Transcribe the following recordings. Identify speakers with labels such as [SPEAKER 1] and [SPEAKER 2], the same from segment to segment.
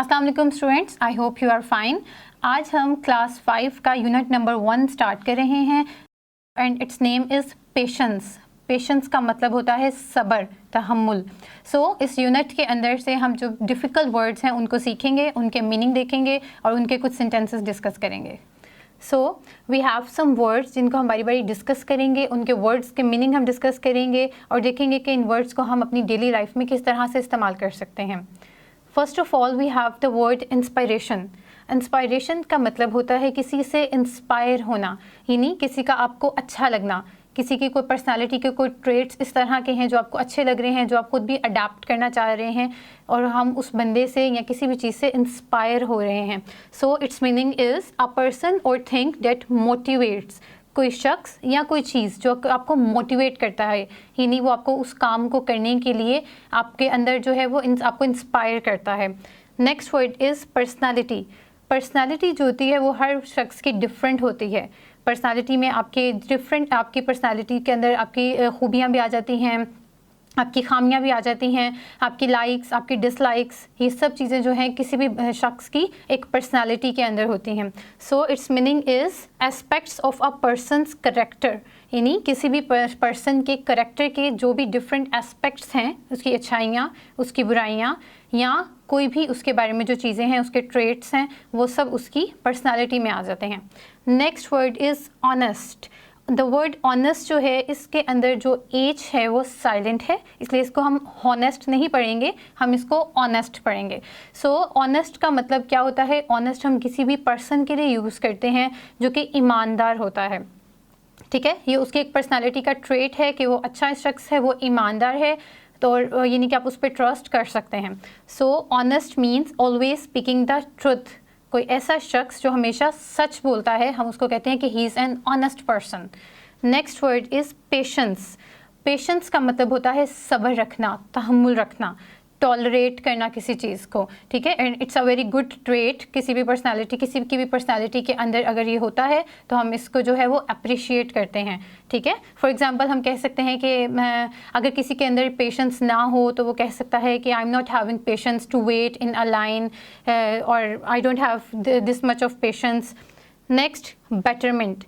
[SPEAKER 1] अस्सलाम वालेकुम students, I hope you are fine. आज हम क्लास 5 का यूनिट नंबर 1 स्टार्ट कर रहे हैं and it's name is patience. Patience का मतलब होता है सब्र, तहम्मुल। इस यूनिट के अंदर से हम जो डिफ़िकल्ट वर्ड्स हैं उनको सीखेंगे, उनके मीनिंग देखेंगे और उनके कुछ सेंटेंसेस डिस्कस करेंगे। वी हैव सम वर्ड्स जिनको हम बारी बारी डिस्कस करेंगे, उनके वर्ड्स के मीनिंग हम डिस्कस करेंगे और देखेंगे कि इन वर्ड्स को हम अपनी डेली लाइफ में किस तरह से इस्तेमाल कर सकते हैं। First of all we have the word inspiration. Inspiration का मतलब होता है किसी से इंस्पायर होना, यानी किसी का आपको अच्छा लगना, किसी की कोई पर्सनालिटी के कोई ट्रेट्स इस तरह के हैं जो आपको अच्छे लग रहे हैं, जो आप खुद भी अडाप्ट करना चाह रहे हैं और हम उस बंदे से या किसी भी चीज़ से इंस्पायर हो रहे हैं। So it's meaning is a person और थिंग दैट मोटिवेट्स। कोई शख्स या कोई चीज़ जो आपको मोटिवेट करता है, यानी वो आपको उस काम को करने के लिए आपके अंदर जो है वो आपको इंस्पायर करता है। Next word is personality. Personality जो होती है वो हर शख्स की डिफरेंट होती है। पर्सनालिटी में आपकी पर्सनालिटी के अंदर आपकी खूबियाँ भी आ जाती हैं, आपकी खामियां भी आ जाती हैं, आपकी लाइक्स, आपकी डिसलाइक्स, ये सब चीज़ें जो हैं किसी भी शख्स की एक पर्सनालिटी के अंदर होती हैं। So it's meaning is aspects of a person's character, यानी किसी भी पर्सन के करेक्टर के जो भी डिफरेंट एस्पेक्ट्स हैं, उसकी अच्छाइयाँ, उसकी बुराइयाँ या कोई भी उसके बारे में जो चीज़ें हैं, उसके ट्रेट्स हैं, वो सब उसकी पर्सनालिटी में आ जाते हैं। Next word is honest. The word honest जो है इसके अंदर जो एच है वो साइलेंट है, इसलिए इसको हम हॉनेस्ट नहीं पढ़ेंगे, हम इसको ऑनेस्ट पढ़ेंगे। ऑनेस्ट का मतलब क्या होता है? ऑनेस्ट हम किसी भी पर्सन के लिए यूज़ करते हैं जो कि ईमानदार होता है। ठीक है, ये उसकी एक पर्सनालिटी का ट्रेट है कि वो अच्छा शख्स है, वो ईमानदार है, तो यानी कि आप उस पर ट्रस्ट कर सकते हैं। Honest means always speaking the truth. कोई ऐसा शख्स जो हमेशा सच बोलता है, हम उसको कहते हैं कि he is an honest person. Next word is patience. Patience का मतलब होता है सब्र रखना, तहम्मुल रखना, टॉलरेट करना किसी चीज़ को। ठीक है, and it's a very good trait. किसी की भी पर्सनालिटी के अंदर अगर ये होता है तो हम इसको जो है वो अप्रिशिएट करते हैं। ठीक है, फॉर एग्जांपल हम कह सकते हैं कि अगर किसी के अंदर पेशेंस ना हो तो वो कह सकता है कि I am not having patience to wait in a line, और I don't have this much of patience. Next, betterment.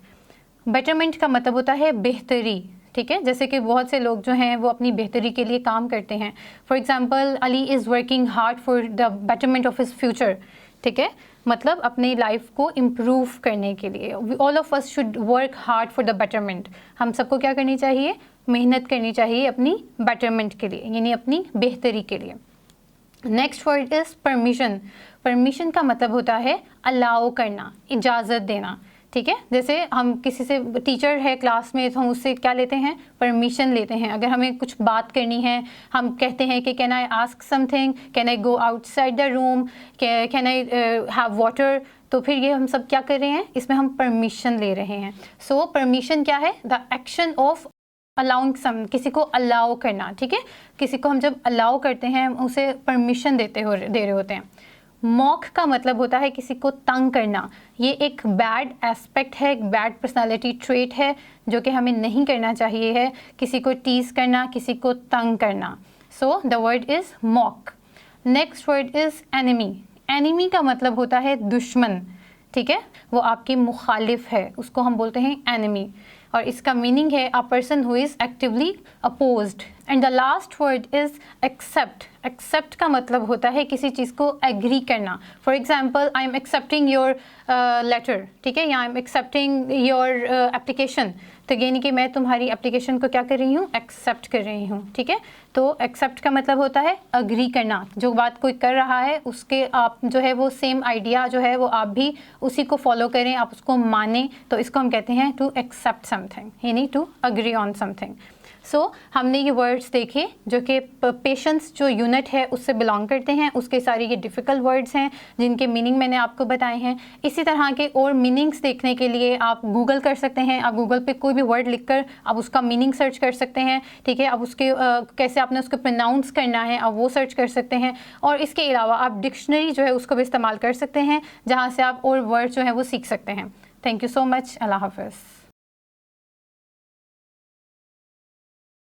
[SPEAKER 1] Betterment का मतलब होता है बेहतरी। ठीक है, जैसे कि बहुत से लोग जो हैं वो अपनी बेहतरी के लिए काम करते हैं। For example, Ali is working hard for the betterment of his future. ठीक है, मतलब अपनी लाइफ को इम्प्रूव करने के लिए। All of us should work hard for the betterment. हम सबको क्या करनी चाहिए? मेहनत करनी चाहिए अपनी बेटरमेंट के लिए, यानी अपनी बेहतरी के लिए। Next word is permission. Permission का मतलब होता है अलाउ करना, इजाज़त देना। ठीक है, जैसे हम किसी से, टीचर है क्लास में, तो हम उससे क्या लेते हैं? परमिशन लेते हैं। अगर हमें कुछ बात करनी है, हम कहते हैं कि can I ask something, can I go outside the room, can I have water, तो फिर ये हम सब क्या कर रहे हैं? इसमें हम परमिशन ले रहे हैं। परमिशन क्या है? द एक्शन ऑफ अलाउइंग सम, किसी को अलाउ करना। ठीक है, किसी को हम जब अलाउ करते हैं उसे परमिशन दे रहे होते हैं। मॉक का मतलब होता है किसी को तंग करना। ये एक बैड एस्पेक्ट है, एक बैड पर्सनालिटी ट्रेट है जो कि हमें नहीं करना चाहिए है, किसी को टीज़ करना, किसी को तंग करना। The word is mock. Next word is enemy. Enemy का मतलब होता है दुश्मन। ठीक है, वो आपकी मुखालिफ है, उसको हम बोलते हैं एनिमी, और इसका मीनिंग है a person who is actively opposed. And the last word is accept. Accept का मतलब होता है किसी चीज़ को एग्री करना। For example, I am accepting your letter. ठीक है, या I am accepting your application, तो यानी कि मैं तुम्हारी एप्लीकेशन को क्या कर रही हूँ? एक्सेप्ट कर रही हूँ। ठीक है, तो एक्सेप्ट का मतलब होता है अग्री करना। जो बात कोई कर रहा है उसके आप जो है वो सेम आइडिया जो है वो आप भी उसी को फॉलो करें, आप उसको मानें, तो इसको हम कहते हैं टू एक्सेप्ट समथिंग, यानी टू अग्री ऑन समथिंग। हमने ये वर्ड्स देखे जो कि पेशेंस जो यूनिट है उससे बिलोंग करते हैं, उसके सारे ये डिफ़िकल्ट वर्ड्स हैं जिनके मीनिंग मैंने आपको बताए हैं। इसी तरह के और मीनिंग्स देखने के लिए आप गूगल कर सकते हैं, आप गूगल पे कोई भी वर्ड लिखकर आप उसका मीनिंग सर्च कर सकते हैं। ठीक है, अब उसके कैसे आपने उसको प्रोनाउंस करना है आप वो सर्च कर सकते हैं, और इसके अलावा आप डिक्शनरी जो है उसको भी इस्तेमाल कर सकते हैं जहाँ से आप और वर्ड जो है वो सीख सकते हैं। Thank you so much. अल्लाह हाफ़िज़।